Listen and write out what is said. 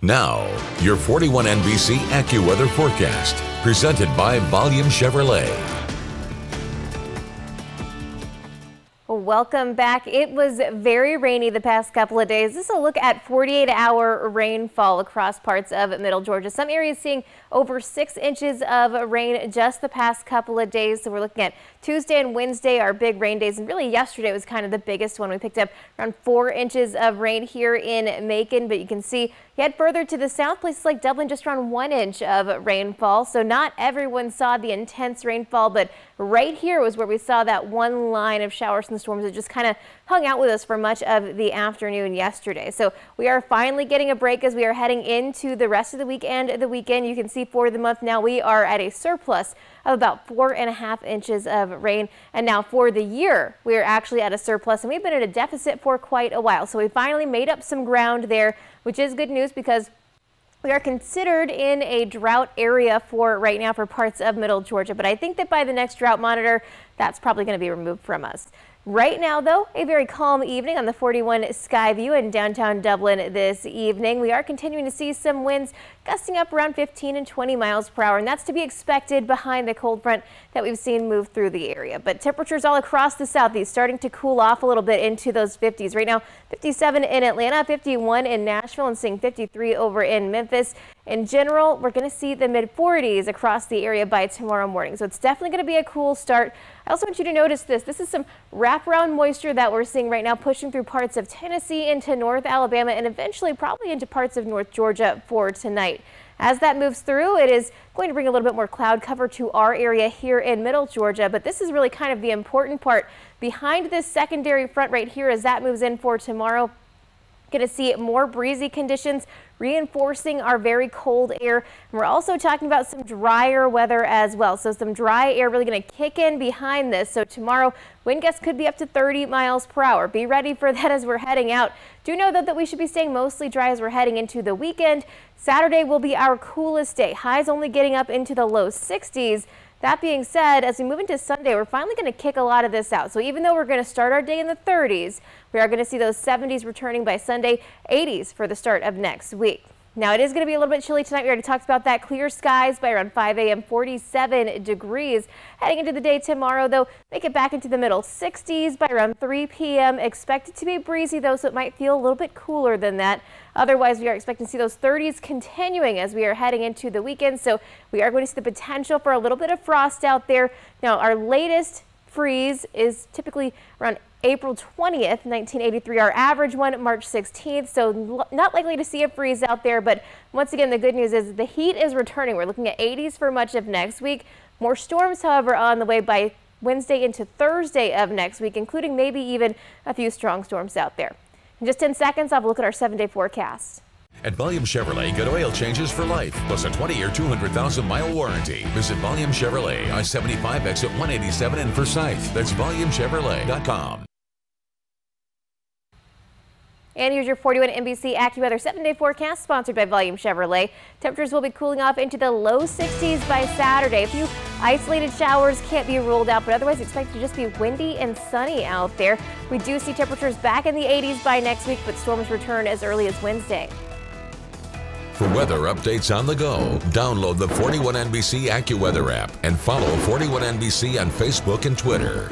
Now, your 41 NBC AccuWeather forecast, presented by Volume Chevrolet. Welcome back. It was very rainy the past couple of days. This is a look at 48-hour rainfall across parts of Middle Georgia. Some areas seeing over 6 inches of rain just the past couple of days. So we're looking at Tuesday and Wednesday, our big rain days. And really yesterday was kind of the biggest one. We picked up around 4 inches of rain here in Macon. But you can see, head further to the south, places like Dublin, just around 1 inch of rainfall. So not everyone saw the intense rainfall, but right here was where we saw that one line of showers and storms that just kind of hung out with us for much of the afternoon yesterday. So we are finally getting a break as we are heading into the rest of the week and the weekend. You can see for the month now we are at a surplus of about 4.5 inches of rain. And now for the year, we are actually at a surplus, and we've been at a deficit for quite a while. So we finally made up some ground there, which is good news because we are considered in a drought area for right now for parts of Middle Georgia. But I think that by the next drought monitor, that's probably going to be removed from us. Right now, though, a very calm evening on the 41 Skyview in downtown Dublin this evening. We are continuing to see some winds gusting up around 15 and 20 miles per hour, and that's to be expected behind the cold front that we've seen move through the area. But temperatures all across the southeast starting to cool off a little bit into those 50s. Right now, 57 in Atlanta, 51 in Nashville, and seeing 53 over in Memphis. In general, we're going to see the mid-40s across the area by tomorrow morning. So it's definitely going to be a cool start. I also want you to notice this. This is some wraparound moisture that we're seeing right now pushing through parts of Tennessee into North Alabama and eventually probably into parts of North Georgia for tonight. As that moves through, it is going to bring a little bit more cloud cover to our area here in Middle Georgia. But this is really kind of the important part behind this secondary front right here as that moves in for tomorrow. Going to see more breezy conditions reinforcing our very cold air. And we're also talking about some drier weather as well. So some dry air really going to kick in behind this. So tomorrow, wind gusts could be up to 30 miles per hour. Be ready for that as we're heading out. Do know, though, that we should be staying mostly dry as we're heading into the weekend. Saturday will be our coolest day. Highs only getting up into the low 60s. That being said, as we move into Sunday, we're finally going to kick a lot of this out. So even though we're going to start our day in the 30s, we are going to see those 70s returning by Sunday, 80s for the start of next week. Now, it is going to be a little bit chilly tonight. We already talked about that. Clear skies by around 5 a.m., 47 degrees. Heading into the day tomorrow, though, make it back into the middle 60s by around 3 p.m. Expected to be breezy, though, so it might feel a little bit cooler than that. Otherwise, we are expecting to see those 30s continuing as we are heading into the weekend. So we are going to see the potential for a little bit of frost out there. Now, our latest freeze is typically around April 20th, 1983. Our average one, March 16th. So not likely to see a freeze out there. But once again, the good news is the heat is returning. We're looking at 80s for much of next week. More storms, however, on the way by Wednesday into Thursday of next week, including maybe even a few strong storms out there. In just 10 seconds, I'll have a look at our 7-day forecast. At Volume Chevrolet, get oil changes for life, plus a 20-year, 200,000-mile warranty. Visit Volume Chevrolet, I-75 exit 187 in Forsyth. That's VolumeChevrolet.com. And here's your 41 NBC AccuWeather 7-day forecast, sponsored by Volume Chevrolet. Temperatures will be cooling off into the low 60s by Saturday. A few isolated showers can't be ruled out, but otherwise expected to just be windy and sunny out there. We do see temperatures back in the 80s by next week, but storms return as early as Wednesday. For weather updates on the go, download the 41 NBC AccuWeather app and follow 41 NBC on Facebook and Twitter.